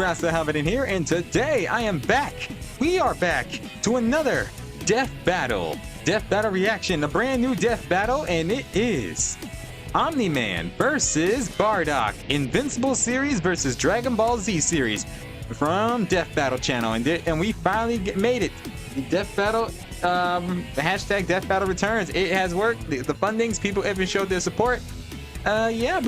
Master Hobidon here, and today I am back. We are back to another death battle. Death battle reaction, a brand new death battle, and it is Omni-Man versus Bardock. Invincible series versus Dragon Ball Z series from Death Battle channel, and we finally made it. The Death Battle, the hashtag Death Battle returns. It has worked. The fundings, people even showed their support. Yeah,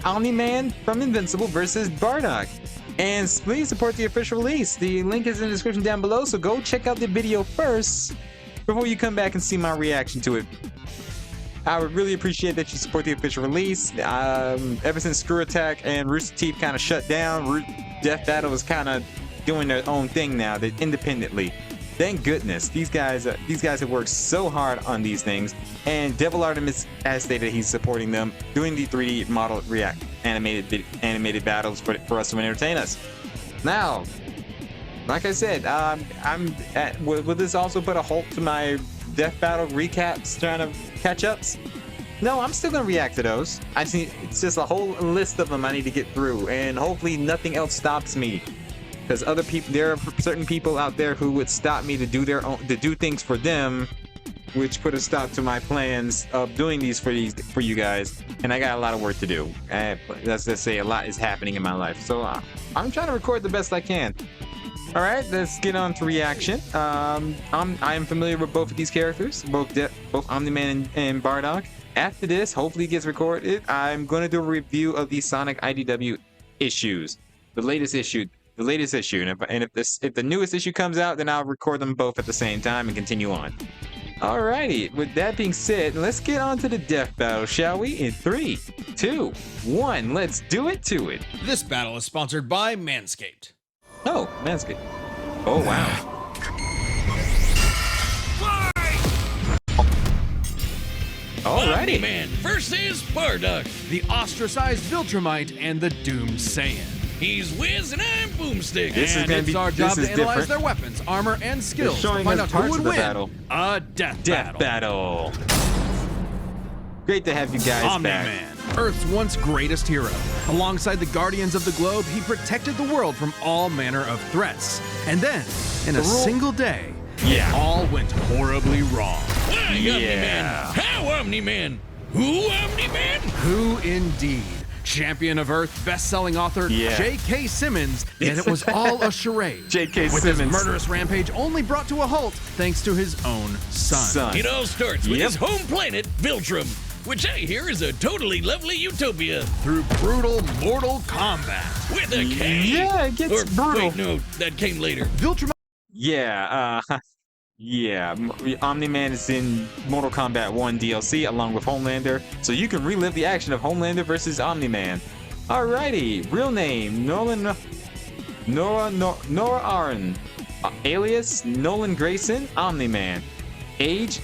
Omni-Man from Invincible versus Bardock. And please support the official release. The link is in the description down below, so go check out the video first before you come back and see my reaction to it. I would really appreciate that you support the official release. Ever since Screw Attack and Rooster Teeth kind of shut down, Death Battle is kind of doing their own thing now, independently. Thank goodness. These guys have worked so hard on these things, and Devil Artemis has stated he's supporting them, doing the 3D model animated battles for us to entertain us. Now, like I said, will this also put a halt to my Death Battle recaps, trying to catch ups? No, I'm still gonna react to those. It's just a whole list of them I need to get through, and hopefully nothing else stops me. Because other people, there are certain people out there who would stop me to do things for them, which put a stop to my plans of doing these for you guys. And I got a lot of work to do. Let's just say a lot is happening in my life, so I'm trying to record the best I can. All right, let's get on to reaction. I am familiar with both of these characters, both Omni-Man and Bardock. After this, hopefully it gets recorded, I'm going to do a review of the Sonic IDW issues, the latest issue. And if the newest issue comes out, then I'll record them both at the same time and continue on. Alrighty, with that being said, let's get on to the death battle, shall we? In 3, 2, 1, let's do it to it. This battle is sponsored by Manscaped. Oh, Manscaped. Oh, wow. Alrighty. Omni-Man versus Bardock, the ostracized Viltrumite and the doomed Saiyan. He's Wiz and I'm Boomstick. It's our job to analyze their weapons, armor, and skills to find out who would win a death battle. Great to have you guys Omni-Man, Earth's once greatest hero. Alongside the Guardians of the Globe, he protected the world from all manner of threats. And then, in a single day, it all went horribly wrong. Why Omni-Man? How Omni-Man? Who Omni-Man? Who indeed? Champion of Earth, best-selling author J.K. Simmons, yet it was all a charade. J.K. With Simmons. his murderous rampage only brought to a halt thanks to his own son. It all starts with his home planet, Viltrum, which I hear is a totally lovely utopia. Through brutal, mortal combat. With a K. Yeah, it gets brutal. Wait, no, that came later. Viltrum. Omni-Man is in Mortal Kombat 1 DLC along with Homelander, so you can relive the action of Homelander versus Omni-Man. Alrighty, real name, Nora Arn, alias Nolan Grayson, Omni-Man. Age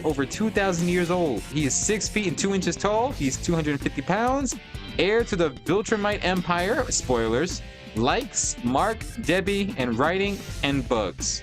over 2,000 years old. He is 6 feet and 2 inches tall. He's 250 pounds. Heir to the Viltrumite Empire. Spoilers. Likes Mark, Debbie, and writing and bugs.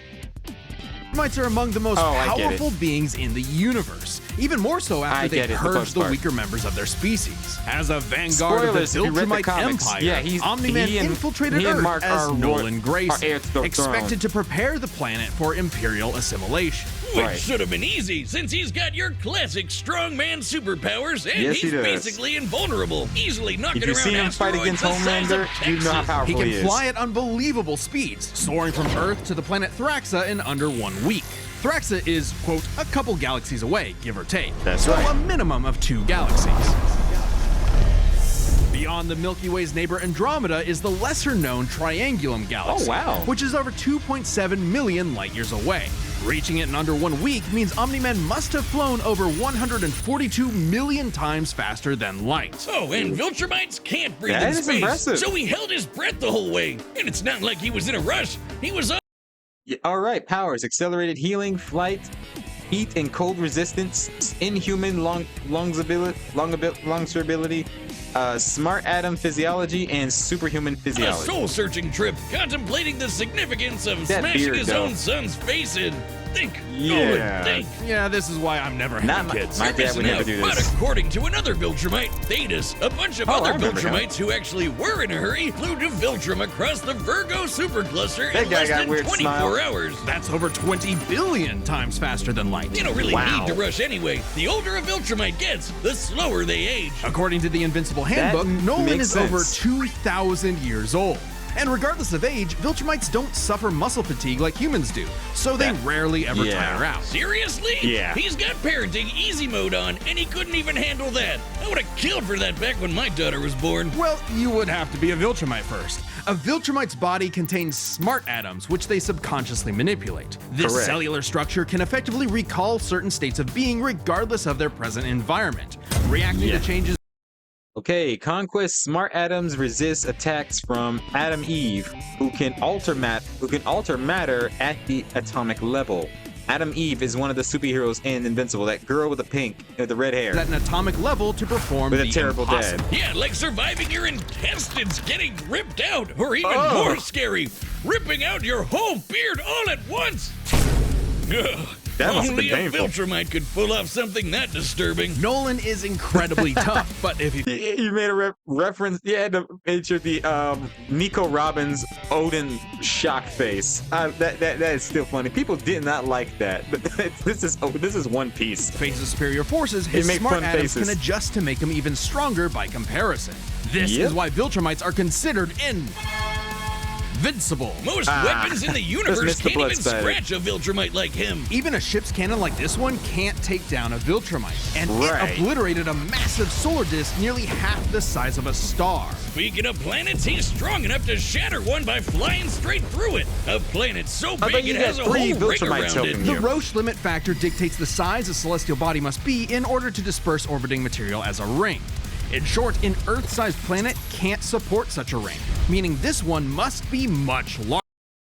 Viltrumites are among the most powerful beings in the universe, even more so after they purged the weaker members of their species. As a vanguard of the Viltrumite Empire, Omni-Man infiltrated Earth as Nolan Grayson, expected to prepare the planet for Imperial assimilation. Which should have been easy, since he's got your classic strongman superpowers, and he's basically invulnerable, easily knocking around asteroids. If you see him fight against Homelander, you know how powerful he is. He can fly at unbelievable speeds, soaring from Earth to the planet Thraxa in under 1 week. Thraxa is, quote, a couple galaxies away, give or take. That's right. So a minimum of 2 galaxies. Beyond the Milky Way's neighbor Andromeda is the lesser-known Triangulum Galaxy, which is over 2.7 million light-years away. Reaching it in under 1 week means Omni-Man must have flown over 142 million times faster than light. Oh, and Viltrumites can't breathe in space, impressive. So he held his breath the whole way. And it's not like he was in a rush. He was up. Alright, powers. Accelerated healing, flight, heat and cold resistance, inhuman longevity, smart atom physiology, and superhuman physiology. A soul-searching trip, contemplating the significance of smashing his own son's face in. Think. Yeah. Nolan, think. Yeah, this is why I'm never having kids. My dad would never do this. But according to another Viltrumite, Thetis, a bunch of other Viltrumites who actually were in a hurry flew to Viltrum across the Virgo supercluster in less than 24 hours. That's over 20 billion times faster than light. You don't really need to rush anyway. The older a Viltrumite gets, the slower they age. According to the Invincible Handbook, Nolan is over 2,000 years old. And regardless of age, Viltrumites don't suffer muscle fatigue like humans do, so they rarely ever tire out. Seriously? Yeah. He's got parenting easy mode on, and he couldn't even handle that. I would have killed for that back when my daughter was born. Well, you would have to be a Viltrumite first. A Viltrumite's body contains smart atoms, which they subconsciously manipulate. This cellular structure can effectively recall certain states of being regardless of their present environment, reacting to changes. Okay, Conquest smart atoms resist attacks from Adam Eve, who can alter matter at the atomic level. Adam Eve is one of the superheroes in Invincible, that girl with the red hair. At an atomic level to perform with a terrible dad. Yeah, like surviving your intestines getting ripped out, or even more scary, ripping out your whole beard all at once. Ugh. That must Only have been a painful. Viltrumite could pull off something that disturbing. Nolan is incredibly tough, but if you made a reference, you had to picture the Nico Robbins Odin shock face. That is still funny. People did not like that, but this is One Piece. Faces superior forces, his smart atoms can adjust to make him even stronger by comparison. This is why Viltrumites are considered invincible. Most weapons in the universe can't even scratch a Viltrumite like him. Even a ship's cannon like this one can't take down a Viltrumite, and it obliterated a massive solar disk nearly half the size of a star. Speaking of planets, he's strong enough to shatter one by flying straight through it. A planet so big it has a whole ring around it. The Roche limit factor dictates the size a celestial body must be in order to disperse orbiting material as a ring. In short, an Earth-sized planet can't support such a ring, meaning this one must be much larger.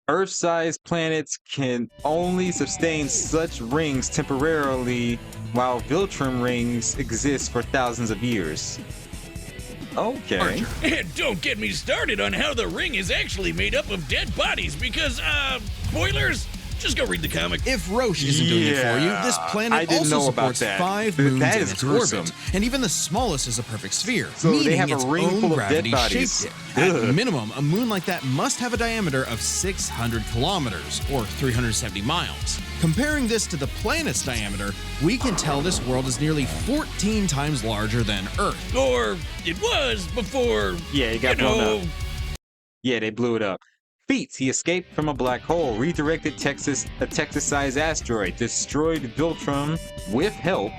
Earth-sized planets can only sustain such rings temporarily, while Viltrum rings exist for thousands of years. Okay. And don't get me started on how the ring is actually made up of dead bodies because, spoilers? Just go read the comic. If Roche isn't doing it for you, this planet also supports 5 moons in its orbit, and even the smallest is a perfect sphere, meaning they have its a ring own full of gravity dead bodies. shaped it. At minimum, a moon like that must have a diameter of 600 kilometers, or 370 miles. Comparing this to the planet's diameter, we can tell this world is nearly 14 times larger than Earth. Or it was before, it got blown up. Yeah, they blew it up. Feats: he escaped from a black hole, redirected a Texas-sized asteroid, destroyed Viltrum with help,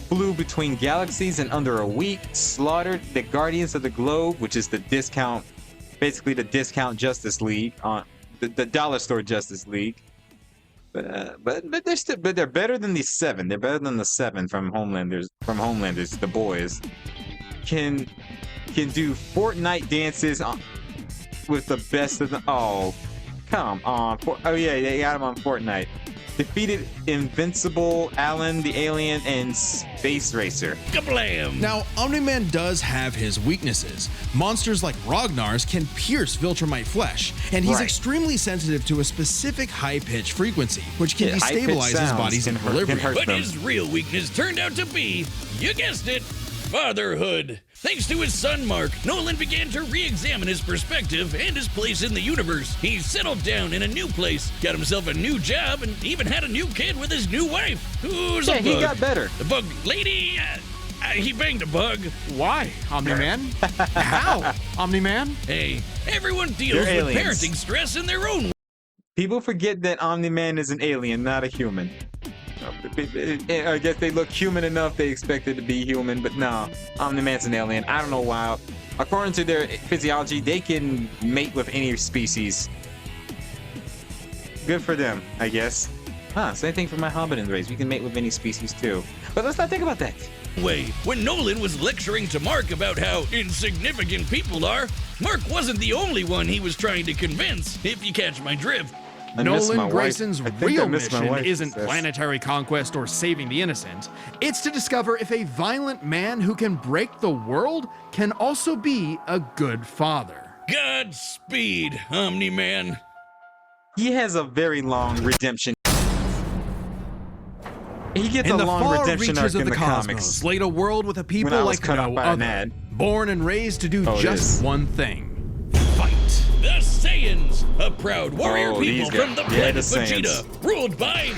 flew between galaxies in under a week, slaughtered the Guardians of the Globe, which is the discount Justice League, the dollar store Justice League. But they're better than the 7. They're better than the 7 from Homelanders. The boys can do Fortnite dances with the best of them. Oh, come on. They got him on Fortnite. Defeated Invincible, Alan the Alien, and Space Racer. Kablam! Now, Omni-Man does have his weaknesses. Monsters like Ragnar's can pierce Viltrumite flesh, and he's extremely sensitive to a specific high-pitched frequency, which can destabilize his body's equilibrium. But his real weakness turned out to be, you guessed it, fatherhood. Thanks to his son Mark, Nolan began to re-examine his perspective and his place in the universe. He settled down in a new place, got himself a new job, and even had a new kid with his new wife, who's a bug. He got better. The bug lady, he banged a bug. Why, Omni-Man? How, Omni-Man? Hey, everyone deals with parenting stress in their own way. People forget that Omni-Man is an alien, not a human. I guess they look human enough, they expect it to be human, but no, Omni-Man's an alien. I don't know why. According to their physiology, they can mate with any species. Good for them, I guess. Same thing for my Hobidon race. We can mate with any species too. But let's not think about that. When Nolan was lecturing to Mark about how insignificant people are, Mark wasn't the only one he was trying to convince, if you catch my drift. Nolan Grayson's real mission isn't planetary conquest or saving the innocent. It's to discover if a violent man who can break the world can also be a good father. Godspeed, Omni-Man. He has a very long redemption. He gets a long redemption arc in the comics. Laid a world with a people like no other, born and raised to do just one thing: fight. The Saiyans, a proud warrior people from the planet Vegeta, ruled by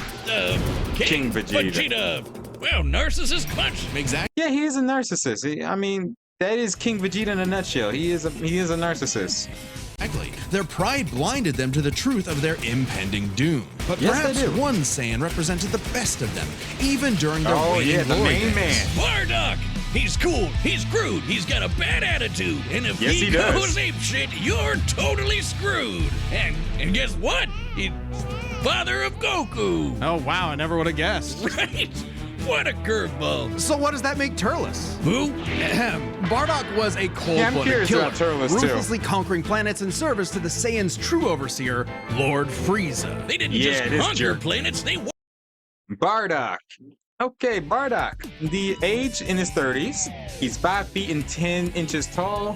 King Vegeta. Well, narcissist much. Exactly. Yeah, he is a narcissist. I mean, that is King Vegeta in a nutshell. He is a narcissist. Exactly. Their pride blinded them to the truth of their impending doom. But perhaps one Saiyan represented the best of them, even during their waning glory. The main man. Bardock! He's cool, he's crude, he's got a bad attitude, and if he goes apeshit, you're totally screwed. And guess what? He's father of Goku. Oh wow, I never would have guessed. Right? What a curveball. So what does that make Turles? Who? Bardock was a cold-blooded killer, ruthlessly conquering planets in service to the Saiyans' true overseer, Lord Frieza. They didn't just conquer planets, they... Bardock. Okay, Bardock. The age in his 30s. He's 5 feet and 10 inches tall.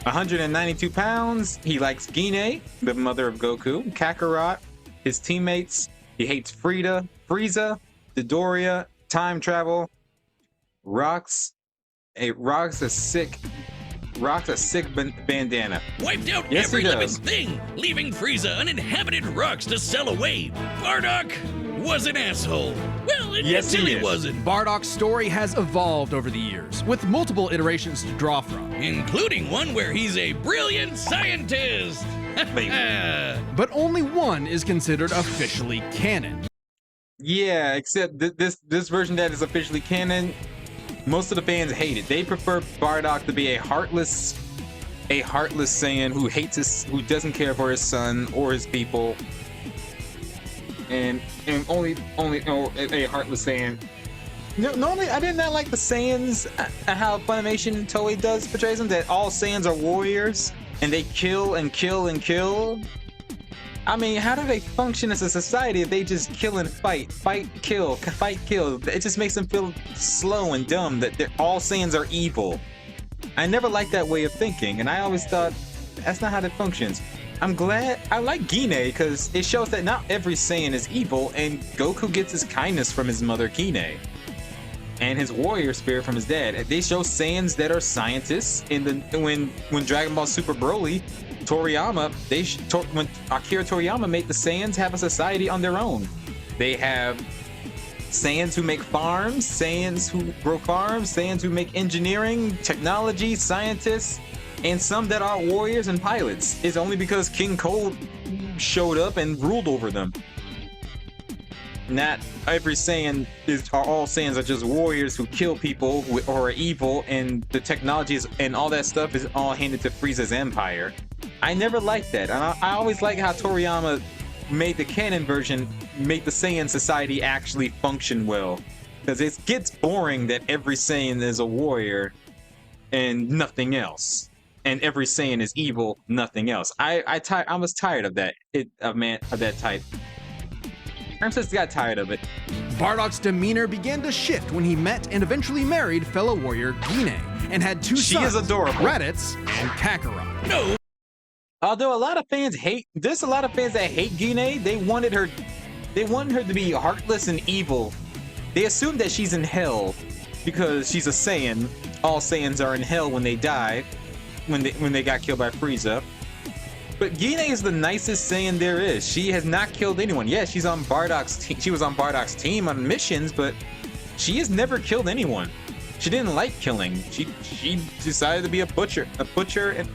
192 pounds. He likes Gine, the mother of Goku. Kakarot, his teammates. He hates Frieza, Dodoria, time travel. Rocks a sick bandana. Wiped out every living thing, leaving Frieza uninhabited rocks to sell away. Bardock was an asshole. Well, until he wasn't. Bardock's story has evolved over the years, with multiple iterations to draw from. Including one where he's a brilliant scientist. But only one is considered officially canon. Yeah, except this version that is officially canon, most of the fans hate it. They prefer Bardock to be a heartless Saiyan who doesn't care for his son or his people, and only a heartless Saiyan. Normally, I did not like the Saiyans, how Funimation Toei portrays them, that all Saiyans are warriors and they kill and kill and kill. I mean, how do they function as a society if they just kill and fight, kill? It just makes them feel slow and dumb that all Saiyans are evil. I never liked that way of thinking, and I always thought that's not how that functions. I'm glad I like Gine because it shows that not every Saiyan is evil, and Goku gets his kindness from his mother Gine, and his warrior spirit from his dad. They show Saiyans that are scientists. When Dragon Ball Super Broly, Toriyama, when Akira Toriyama made the Saiyans have a society on their own. They have Saiyans who make farms, Saiyans who grow farms, Saiyans who make engineering, technology, scientists, and some that are warriors and pilots. It's only because King Cold showed up and ruled over them. Not every Saiyan all Saiyans are just warriors who kill people or are evil, and the technology and all that stuff is all handed to Frieza's empire. I never liked that, and I always like how Toriyama made the canon version make the Saiyan society actually function well, because it gets boring that every Saiyan is a warrior and nothing else, and every Saiyan is evil, nothing else. I was tired of that of that type. I just got tired of it. Bardock's demeanor began to shift when he met and eventually married fellow warrior Gine, and had two sons. She is adorable. Raditz and Kakarot. No. Although a lot of fans there's a lot of fans that hate Gine. They wanted her to be heartless and evil. They assume that she's in hell because she's a Saiyan. All Saiyans are in hell when they die, when they got killed by Frieza. But Gine is the nicest Saiyan there is. She has not killed anyone. Yeah, she's on Bardock's team. She was on Bardock's team on missions, but she has never killed anyone. She didn't like killing. She decided to be a butcher and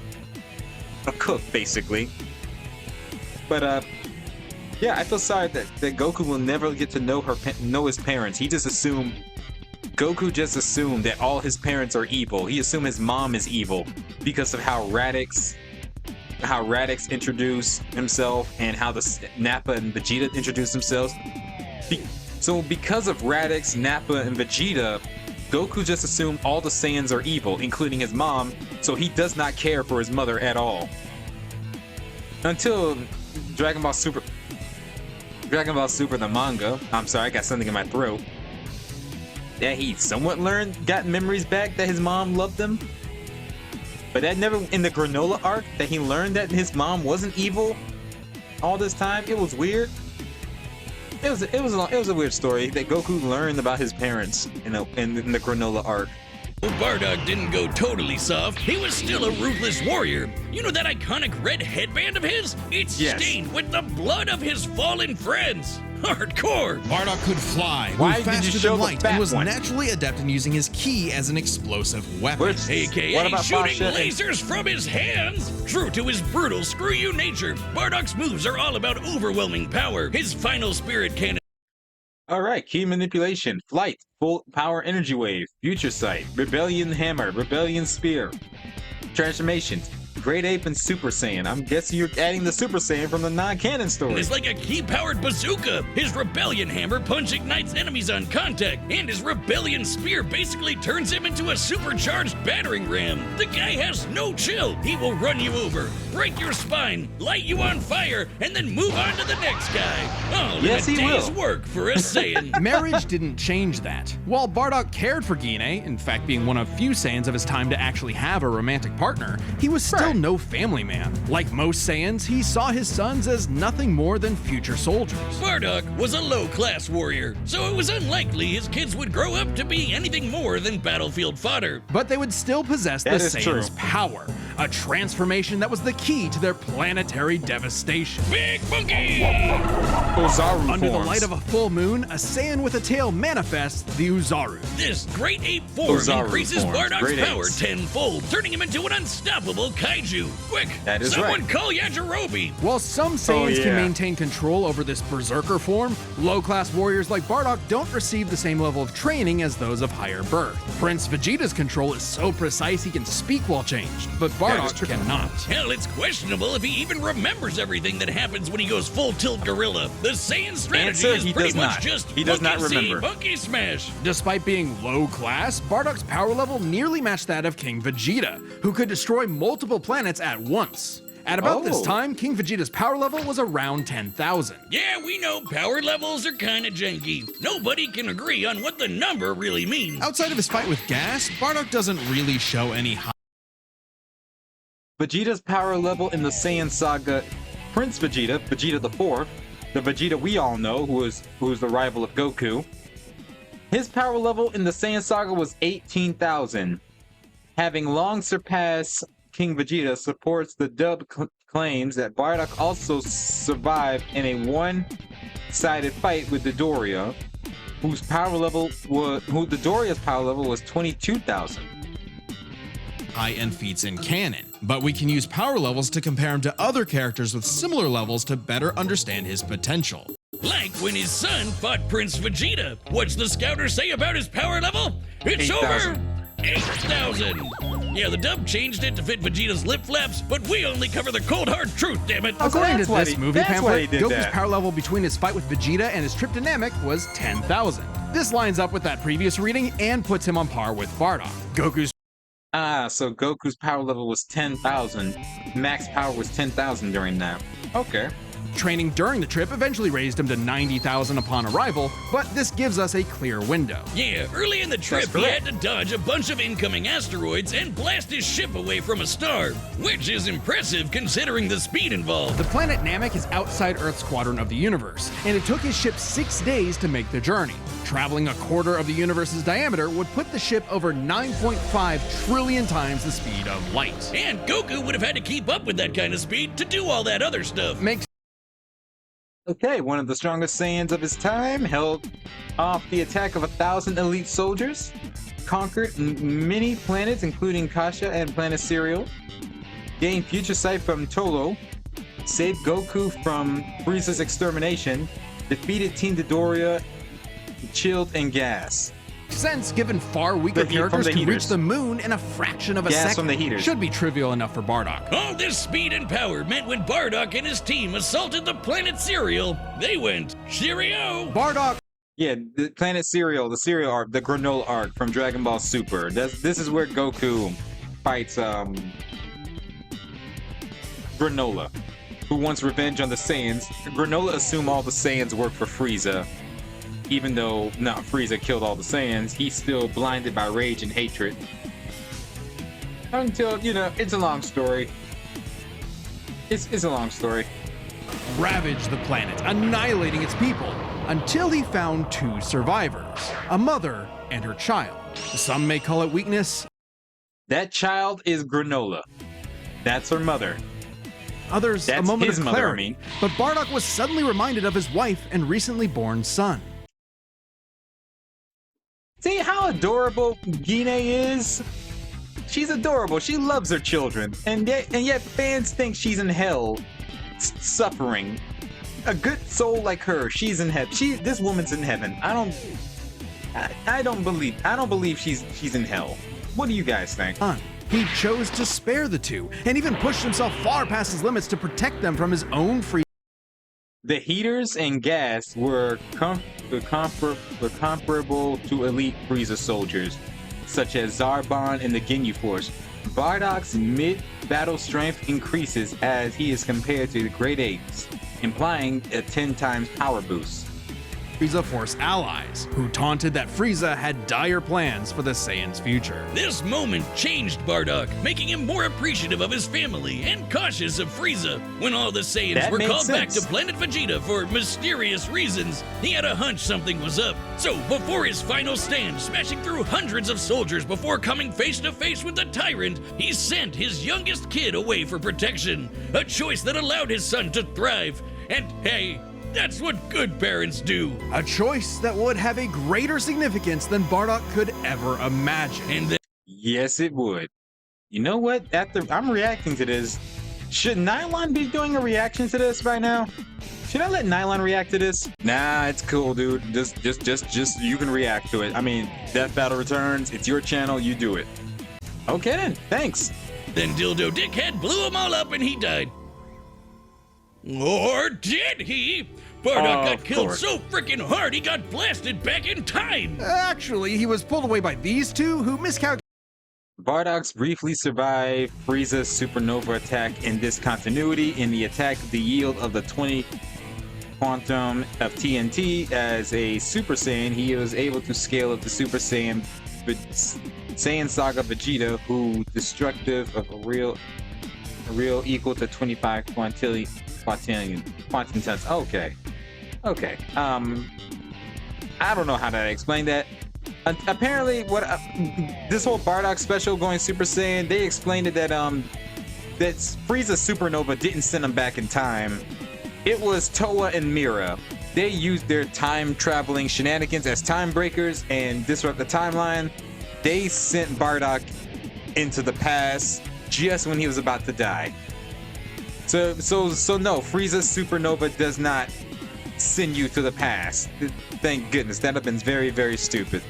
a cook, basically. But yeah, I feel sorry that Goku will never get to know his parents. Goku just assumed that all his parents are evil. He assumed his mom is evil because of how Raditz introduced himself and how the Nappa and Vegeta introduced themselves. So because of Raditz, Nappa, and Vegeta, Goku just assumed all the Saiyans are evil, including his mom, so he does not care for his mother at all. Until Dragon Ball Super the manga. I'm sorry, I got something in my throat. Yeah, he somewhat got memories back that his mom loved him. But that never, in the Granola arc, that he learned that his mom wasn't evil all this time. It was weird. it was a weird story that Goku learned about his parents in the Granola arc. Well, Bardock didn't go totally soft. He was still a ruthless warrior. You know that iconic red headband of his? It's stained with the blood of his fallen friends. Hardcore! Bardock could fly, move faster than light, and was naturally adept in using his ki as an explosive weapon. AKA shooting lasers from his hands! True to his brutal screw-you nature, Bardock's moves are all about overwhelming power. His final spirit cannon. Alright, key manipulation, flight, full power energy wave, future sight, rebellion hammer, rebellion spear, transformations, Great Ape and Super Saiyan. I'm guessing you're adding the Super Saiyan from the non-canon story. It's like a key-powered bazooka. His Rebellion Hammer punch ignites enemies on contact, and his Rebellion Spear basically turns him into a supercharged battering ram. The guy has no chill. He will run you over, break your spine, light you on fire, and then move on to the next guy. All in a day's work for a Saiyan. Marriage didn't change that. While Bardock cared for Gine, in fact being one of few Saiyans of his time to actually have a romantic partner, he was still no family man. Like most Saiyans, he saw his sons as nothing more than future soldiers. Bardock was a low-class warrior, so it was unlikely his kids would grow up to be anything more than battlefield fodder. But they would still possess the Saiyan's power, a transformation that was the key to their planetary devastation. Big Monkey! Under the light of a full moon, a Saiyan with a tail manifests the Uzaru. This great ape form increases Bardock's power tenfold, turning him into an unstoppable kaiju. Quick, someone call Yajirobe! While some Saiyans can maintain control over this berserker form, low-class warriors like Bardock don't receive the same level of training as those of higher birth. Prince Vegeta's control is so precise he can speak while changed, but Bardock cannot. Hell, it's questionable if he even remembers everything that happens when he goes full tilt gorilla. The Saiyan strategy is pretty much just monkey smash. Despite being low-class, Bardock's power level nearly matched that of King Vegeta, who could destroy multiple planets at once. At about this time, King Vegeta's power level was around 10,000. Yeah, we know power levels are kinda janky. Nobody can agree on what the number really means. Outside of his fight with Gas, Bardock doesn't really show any high. Vegeta's power level in the Saiyan saga, Prince Vegeta, Vegeta the Fourth, the Vegeta we all know, who is the rival of Goku. His power level in the Saiyan saga was 18,000. Having long surpassed King Vegeta, supports the dub claims that Bardock also survived in a one-sided fight with Dodoria's power level was 22,000. High-end feats in canon, but we can use power levels to compare him to other characters with similar levels to better understand his potential. Like when his son fought Prince Vegeta. What's the scouter say about his power level? It's 8,000. Over 8,000! Yeah, the dub changed it to fit Vegeta's lip flaps, but we only cover the cold hard truth, damn it! According to this movie pamphlet, Goku's power level between his fight with Vegeta and his trip to Namek was 10,000. This lines up with that previous reading and puts him on par with Bardock. So Goku's power level was 10,000. Max power was 10,000 during that. Okay. Training during the trip eventually raised him to 90,000 upon arrival, but this gives us a clear window. Yeah, early in the trip he had to dodge a bunch of incoming asteroids and blast his ship away from a star, which is impressive considering the speed involved. The planet Namek is outside Earth's quadrant of the universe, and it took his ship 6 days to make the journey. Traveling a quarter of the universe's diameter would put the ship over 9.5 trillion times the speed of light. And Goku would have had to keep up with that kind of speed to do all that other stuff. Okay, one of the strongest Saiyans of his time, held off the attack of 1,000 elite soldiers, conquered many planets including Kasha and Planet Cereal, gained future sight from Tolo, saved Goku from Frieza's extermination, defeated Team Dodoria, Chilled, and Gas. Sense, given far weaker characters to reach the moon in a fraction of a second, should be trivial enough for Bardock. All this speed and power meant when Bardock and his team assaulted the planet Cereal, they went cheerio! Bardock! Yeah, the planet Cereal, the Cereal arc, the Granola arc from Dragon Ball Super. This is where Goku fights Granola, who wants revenge on the Saiyans. Granola assumed all the Saiyans work for Frieza. Even though not Frieza killed all the Saiyans, he's still blinded by rage and hatred. Until, it's a long story. It's a long story. Ravaged the planet, annihilating its people. until he found two survivors, a mother and her child. Some may call it weakness. That child is Granola. That's her mother. Others, that's a moment his of mother, clarity. I mean. But Bardock was suddenly reminded of his wife and recently born son. See how adorable Gine is? She's adorable. She loves her children. And yet fans think she's in hell, suffering. A good soul like her, she's in heaven. This woman's in heaven. I don't believe she's in hell. What do you guys think? He chose to spare the two, and even pushed himself far past his limits to protect them from his own free. The heaters and gas were comparable to elite Frieza soldiers, such as Zarbon and the Ginyu Force. Bardock's mid-battle strength increases as he is compared to the Great Apes, implying a 10 times power boost. Frieza Force allies, who taunted that Frieza had dire plans for the Saiyans' future. This moment changed Bardock, making him more appreciative of his family and cautious of Frieza. When all the Saiyans were called back to Planet Vegeta for mysterious reasons, he had a hunch something was up. So, before his final stand, smashing through hundreds of soldiers before coming face to face with the tyrant, he sent his youngest kid away for protection, a choice that allowed his son to thrive. And hey, that's what good parents do. A choice that would have a greater significance than Bardock could ever imagine. Yes, it would. You know what? After I'm reacting to this, should Nylon be doing a reaction to this right now? Should I let Nylon react to this? Nah, it's cool, dude. Just you can react to it. I mean, Death Battle returns. It's your channel. You do it. Okay then. Thanks. Then Dildo Dickhead blew them all up and he died. Or did he? Bardock got killed so freaking hard he got blasted back in time! Actually, he was pulled away by these two who miscalculated. Bardock's briefly survived Frieza's supernova attack in this continuity. In the attack, the yield of the 20 quantum of TNT as a Super Saiyan, he was able to scale up to Super Saiyan, Saiyan Saga Vegeta, who destructive of a real equal to 25 quantum tons. Okay. I don't know how to explain that. Apparently, this whole Bardock special going Super Saiyan, they explained it that that Frieza Supernova didn't send him back in time. It was Toa and Mira. They used their time traveling shenanigans as time breakers and disrupt the timeline. They sent Bardock into the past just when he was about to die. So no, Frieza Supernova does not send you to the past. Thank goodness. That'd have been very, very stupid.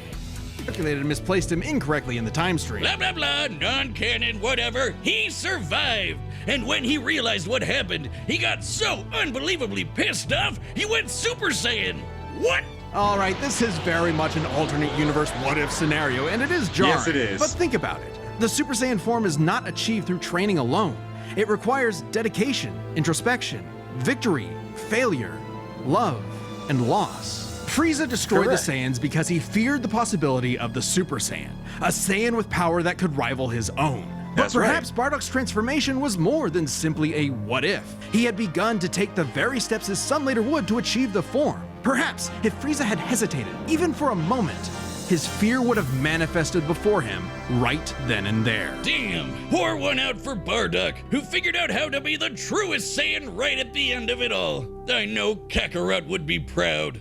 Calculated misplaced him incorrectly in the time stream. Blah, blah, blah, non-canon, whatever. He survived. And when he realized what happened, he got so unbelievably pissed off, he went Super Saiyan. What? All right, this is very much an alternate universe what-if scenario, and it is jarring. Yes, it is. But think about it. The Super Saiyan form is not achieved through training alone. It requires dedication, introspection, victory, failure, love, and loss. Frieza destroyed the Saiyans because he feared the possibility of the Super Saiyan, a Saiyan with power that could rival his own. But perhaps Bardock's transformation was more than simply a what-if. He had begun to take the very steps his son later would to achieve the form. Perhaps if Frieza had hesitated, even for a moment, his fear would have manifested before him right then and there. Damn, pour one out for Bardock, who figured out how to be the truest Saiyan right at the end of it all. I know Kakarot would be proud.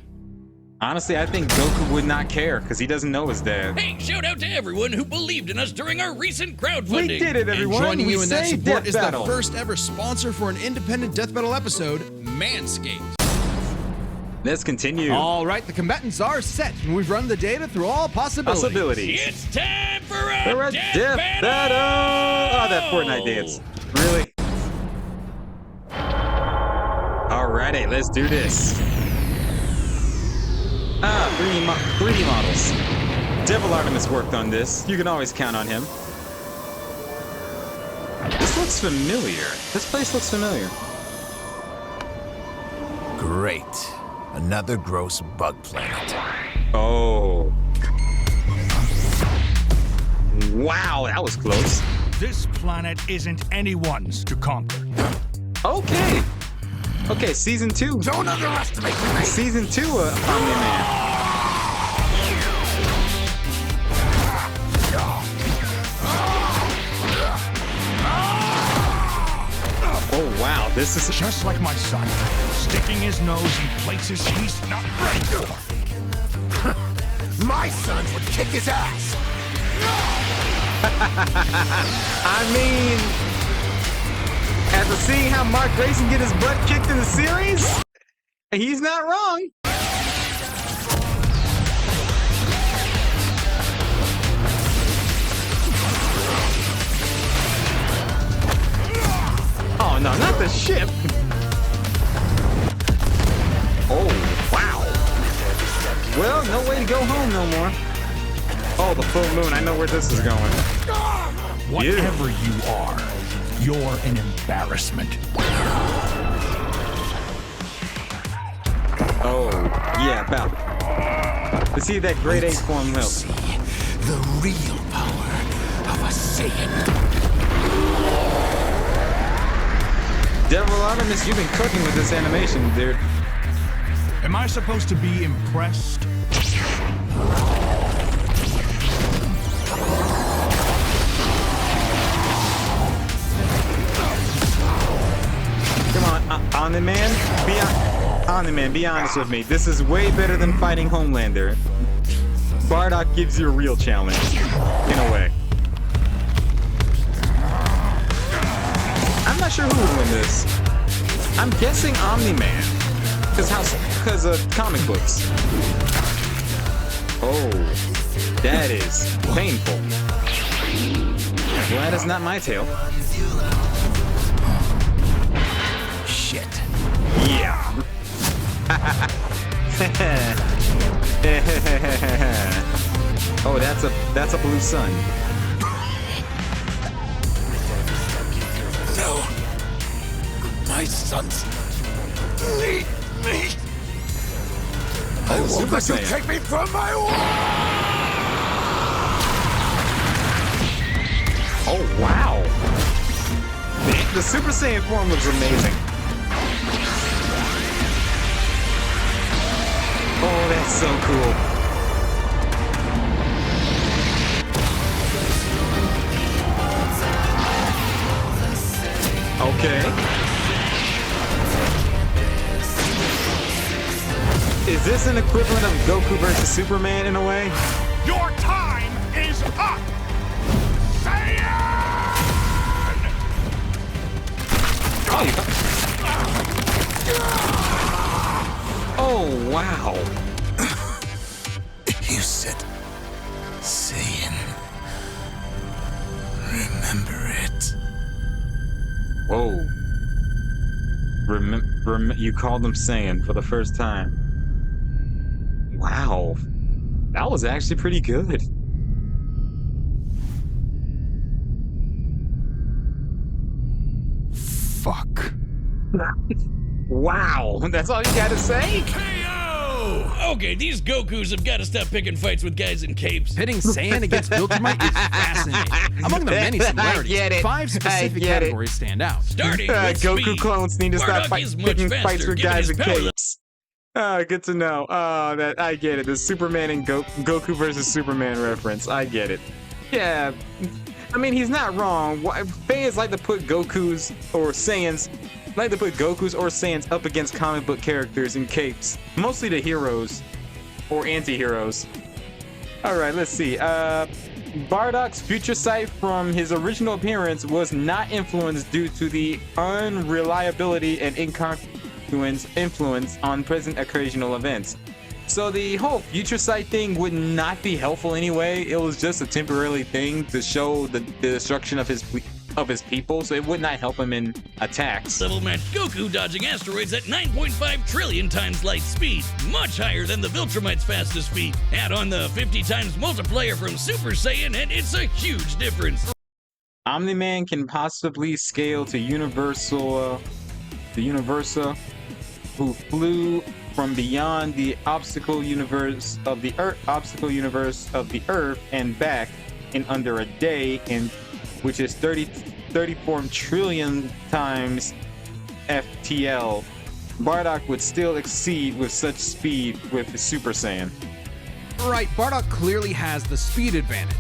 Honestly, I think Goku would not care because he doesn't know his dad. Hey, shout out to everyone who believed in us during our recent crowdfunding. We did it, everyone. And joining you in that support is the first ever sponsor for an independent Death Battle episode, Manscaped. Let's continue. All right, the combatants are set, and we've run the data through all possibilities. It's time for a death battle! Oh, that Fortnite dance. Really? Alrighty, let's do this. 3D models. Devil Artemis worked on this. You can always count on him. This looks familiar. This place looks familiar. Great. Another gross bug planet. Oh. Wow, that was close. This planet isn't anyone's to conquer. Okay. Okay, season 2. Don't underestimate me. Season 2 of Omni-Man. Oh wow, this is just like my son, sticking his nose in places he's not ready for. My sons would kick his ass. I mean, after seeing how Mark Grayson get his butt kicked in the series, he's not wrong. Oh no, not the ship. Oh, wow. Well, no way to go home no more. Oh, the full moon. I know where this is going. Whatever you are, you're an embarrassment. Oh, yeah, about. To see that grade 8 form help. The real power of a Saiyan. Devil Artemis, you've been cooking with this animation, dude. Am I supposed to be impressed? Come on, Omni-Man, be honest with me. This is way better than fighting Homelander. Bardock gives you a real challenge, in a way. I'm not sure who would win this. I'm guessing Omni-Man, because of comic books. Oh, that is painful. Glad it's not my tail. Shit. Yeah. Oh, that's a blue sun. No. My sons need me. I won't let you take me from my war. Oh, wow. The Super Saiyan form looks amazing. Oh, that's so cool. Okay. Is this an equivalent of Goku versus Superman in a way? Your time is up! Saiyan! Oh, wow. You said Saiyan. Remember it. Whoa. You called him Saiyan for the first time. Wow. That was actually pretty good. Fuck. Wow. That's all you gotta say? Okay, these Gokus have got to stop picking fights with guys in capes. Pitting Saiyan against Viltrumite is fascinating. Among the many similarities, 5 specific categories stand out. Starting with Goku speed. clones need to stop picking fights with guys in capes. Good to know. That I get it. The Superman and Goku versus Superman reference. I get it. Yeah. I mean, he's not wrong. Fans like to put Gokus or Saiyans up against comic book characters in capes. Mostly the heroes or anti-heroes. Alright, let's see. Bardock's future sight from his original appearance was not influenced due to the unreliability and incongruent influence on present occasional events. So the whole future sight thing would not be helpful anyway. It was just a temporary thing to show the destruction of his people, so it would not help him in attacks. Level match Goku dodging asteroids at 9.5 trillion times light speed, much higher than the Viltrumite's fastest speed. Add on the 50 times multiplier from Super Saiyan and it's a huge difference. Omni-Man can possibly scale to Universa, who flew from beyond the obstacle universe of the Earth and back in under a day, which is 34 trillion times FTL. Bardock would still exceed with such speed with his Super Saiyan. Right, Bardock clearly has the speed advantage.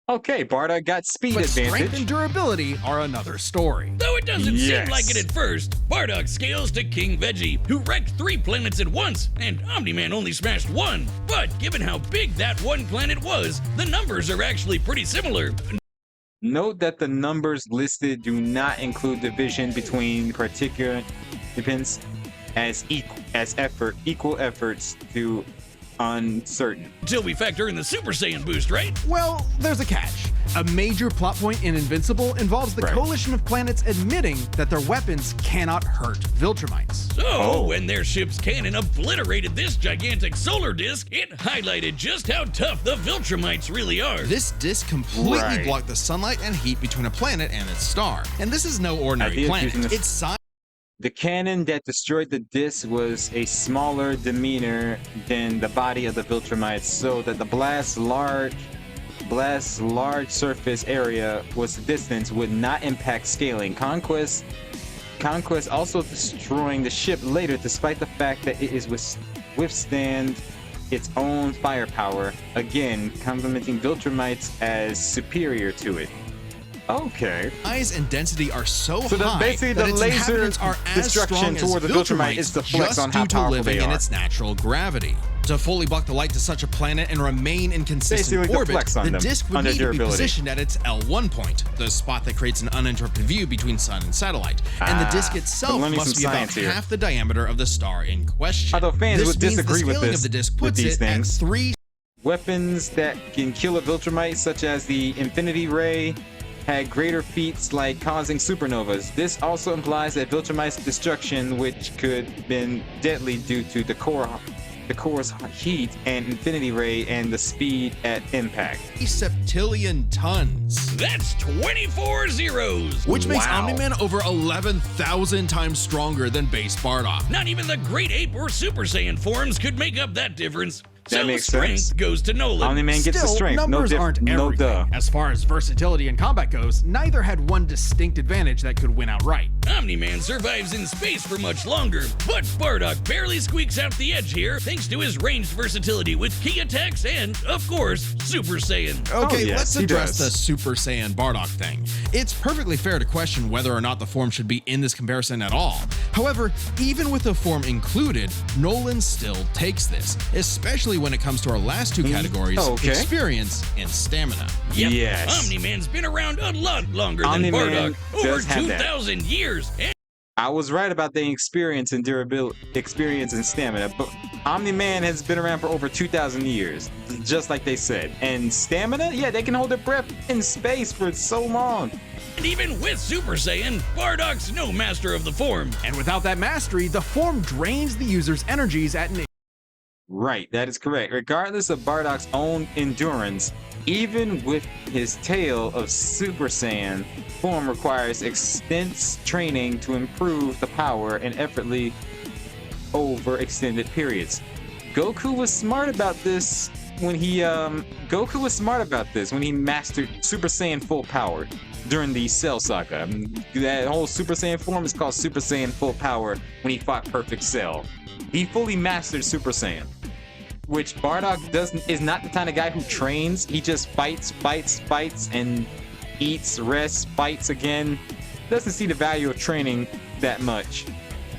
Okay, Bardock got speed but advantage. Strength and durability are another story. Though it doesn't seem like it at first, Bardock scales to King Veggie, who wrecked 3 planets at once, and Omni-Man only smashed 1. But given how big that one planet was, the numbers are actually pretty similar. Note that the numbers listed do not include division between participants as equal efforts to uncertain. Until we factor in the Super Saiyan boost, right? Well, there's a catch. A major plot point in Invincible involves the coalition of planets admitting that their weapons cannot hurt Viltrumites. So, when their ship's cannon obliterated this gigantic solar disk, it highlighted just how tough the Viltrumites really are. This disk completely blocked the sunlight and heat between a planet and its star. And this is no ordinary planet. Its size. The cannon that destroyed the disc was a smaller demeanor than the body of the Viltrumites, so that the blast large surface area was the distance would not impact scaling. Conquest also destroying the ship later, despite the fact that it is withstand its own firepower, again complimenting Viltrumites as superior to it. Okay. Size and density are so high basically that the its laser inhabitants are as destruction strong toward as the Viltrumite is the flex just on how due to powerful living they in are. its natural gravity. To fully block the light to such a planet and remain in consistent Basically, orbit, the disk would need to be positioned at its L1 point, the spot that creates an uninterrupted view between sun and satellite. And the disk itself must be about half the diameter of the star in question. Although fans this would means disagree the with scaling this, of the disk puts these it things. At 3 weapons that can kill a Viltrumite, such as the Infinity Ray, had greater feats like causing supernovas. This also implies that Viltrumite's destruction, which could have been deadly due to the core's heat and Infinity Ray and the speed at impact. septillion tons. That's 24 zeros! Which makes Omni-Man over 11,000 times stronger than base Bardock. Not even the Great Ape or Super Saiyan forms could make up that difference. That so makes strength sense. goes to Nolan. Omni-Man gets the strength. Numbers aren't everything. As far as versatility in combat goes, neither had one distinct advantage that could win outright. Omni-Man survives in space for much longer, but Bardock barely squeaks out the edge here thanks to his ranged versatility with key attacks and, of course, Super Saiyan. Okay, let's address the Super Saiyan Bardock thing. It's perfectly fair to question whether or not the form should be in this comparison at all. However, even with the form included, Nolan still takes this, especially when it comes to our last two categories, experience and stamina. Yep. Yes. Omni-Man's been around a lot longer than Bardock, over 2,000 years. And I was right about the experience and durability, experience and stamina, but Omni-Man has been around for over 2,000 years, just like they said. And stamina, yeah, they can hold their breath in space for so long. And even with Super Saiyan, Bardock's no master of the form. And without that mastery, the form drains the user's energies at an Right, that is correct. Regardless of Bardock's own endurance, even with his tail of Super Saiyan, form requires extensive training to improve the power and effortlessly over extended periods. Goku was smart about this when he mastered Super Saiyan full power during the Cell Saga. That whole Super Saiyan form is called Super Saiyan full power when he fought Perfect Cell. He fully mastered Super Saiyan, which Bardock is not the kind of guy who trains. He just fights, and eats, rests, fights again. Doesn't see the value of training that much.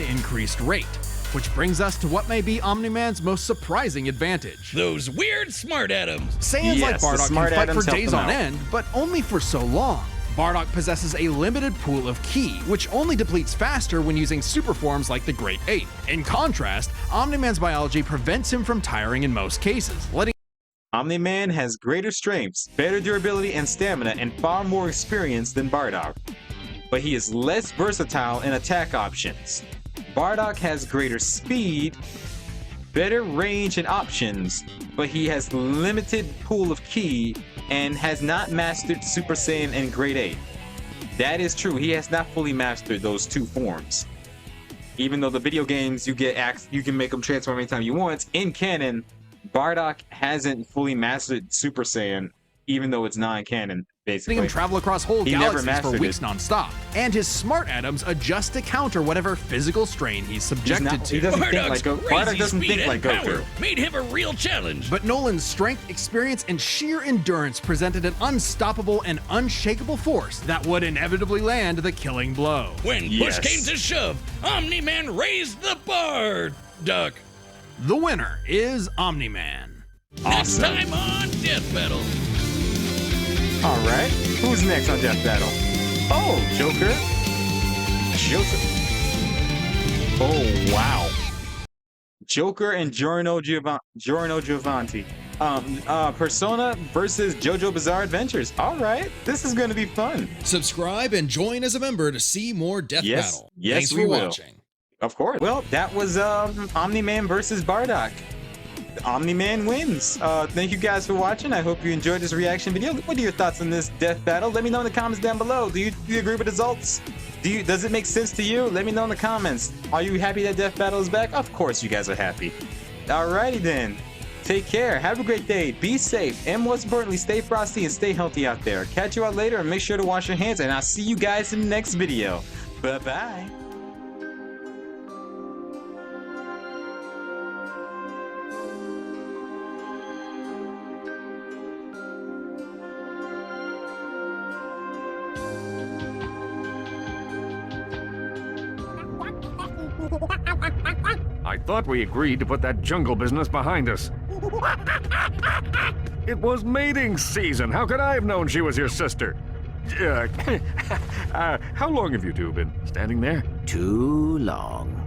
increased rate. Which brings us to what may be Omni-Man's most surprising advantage. Those weird smart atoms. Saiyans like Bardock can fight for days on end, but only for so long. Bardock possesses a limited pool of ki, which only depletes faster when using super forms like the Great Ape. In contrast, Omni-Man's biology prevents him from tiring in most cases, letting Omni-Man has greater strengths, better durability and stamina, and far more experience than Bardock. But he is less versatile in attack options. Bardock has greater speed, better range and options, but he has limited pool of ki and has not mastered Super Saiyan and Great Ape. That is true, he has not fully mastered those two forms. Even though the video games you can make them transform anytime you want, in canon, Bardock hasn't fully mastered Super Saiyan, even though it's non-canon. basically. Letting him travel across whole galaxies for weeks non-stop. And his smart atoms adjust to counter whatever physical strain he's subjected to. He doesn't think like Goku. Bardock doesn't think like Goku. Made him a real challenge. But Nolan's strength, experience, and sheer endurance presented an unstoppable and unshakable force that would inevitably land the killing blow. When push came to shove, Omni-Man raised the Bardock. The winner is Omni-Man. Next time on Death Battle. All right, who's next on Death Battle? Oh, Joker. Oh, wow. Joker and Giorno Giovanni. Persona versus JoJo Bizarre Adventures. All right, this is going to be fun. Subscribe and join as a member to see more Death Battle. Yes, Thanks for watching. Of course. Well, that was Omni-Man versus Bardock. Omni-Man wins. Thank you guys for watching. I hope you enjoyed this reaction video. What are your thoughts on this death battle? Let me know in the comments down below. Do you agree with the results? Does it make sense to you? Let me know in the comments. Are you happy that death battle is back? Of course you guys are happy. Alrighty then. Take care. Have a great day. Be safe. And most importantly, stay frosty and stay healthy out there. Catch you out later and make sure to wash your hands. And I'll see you guys in the next video. Bye-bye. I thought we agreed to put that jungle business behind us. It was mating season. How could I have known she was your sister? How long have you two been standing there? Too long.